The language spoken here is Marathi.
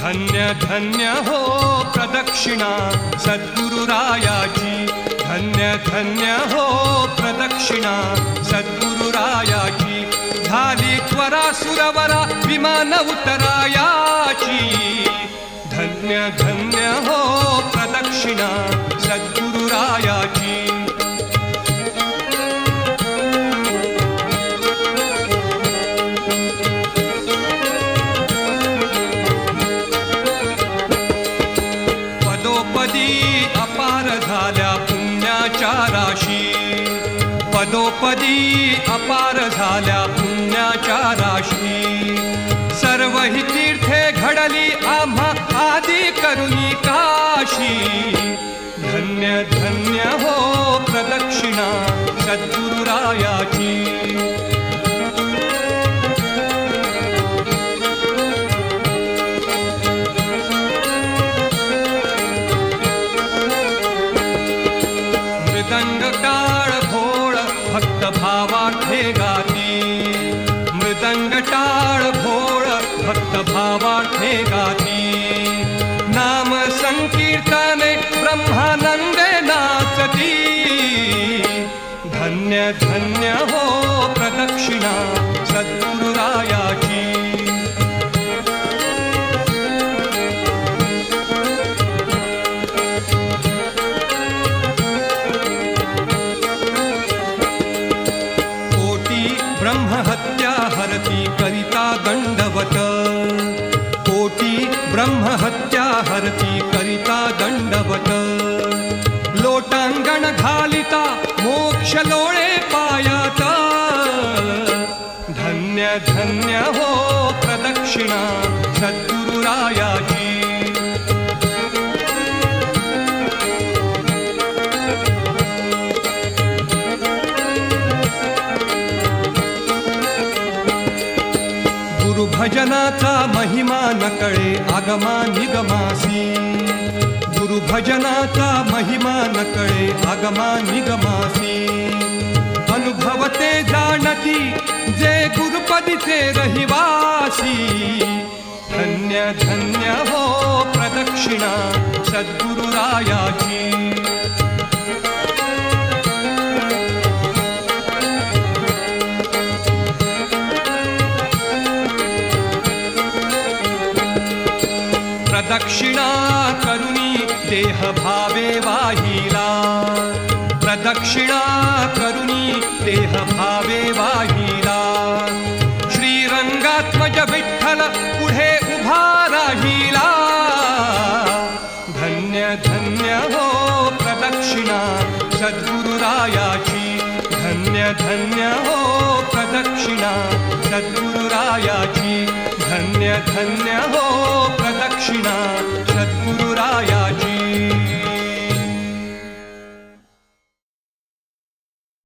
धन्य धन्य हो प्रदक्षिणा सद्गुरुरायाची, धन्य धन्य हो प्रदक्षिणा सद्गुरुरायाची, झाली त्वरा सुरवरा विमान उतरायाची, धन्य धन्य हो प्रदक्षिणा सद्गुरुरायाची। पदोपदी अपार झाल्या पुण्याच्या राशी, पदोपदी अपार झाल्या पुण्याच्या राशी, सर्व ही तीर्थे घडली आम्हा आदि करुणी काशी, धन्य धन्य हो प्रदक्षिणा सद्गुरुरायाची। मृदंग टाळ भोळ भक्त भावार्थे गाती, मृदंग टाळ भोळ भक्त भावार्थे गाती, नाम संकीर्तने ब्रह्मानंदे नाचती, धन्य धन्य हो प्रदक्षिणा सद्गुरुरायाची। ब्रह्महत्या हरती करिता दंडवत, कोटी ब्रह्महत्या हरती करिता दंडवत, लोटांगण घालिता मोक्ष लोळे पायात, धन्य धन्य हो प्रदक्षिणा सद्गुरुरायाची। गुरुभजनाचा महिमा नकळे आगमा निगमासी, गुरुभजनाचा महिमा नकळे आगमा निगमासी, अनुभवते जाणती जे गुरुपदीचे रहिवासी, धन्य धन्य हो प्रदक्षिणा सद्गुरुरायाची। प्रदक्षिणा करुणी देह भावे वाहिला, प्रदक्षिणा करुणी देह भावे वाहिला, श्रीरंगात्मज विठ्ठल पुढे उभा राहिला, धन्य धन्य हो प्रदक्षिणा सद्गुरुरायाची, धन्य धन्य हो प्रदक्षिणा सद्गुरुरायाची, धन्य धन्य हो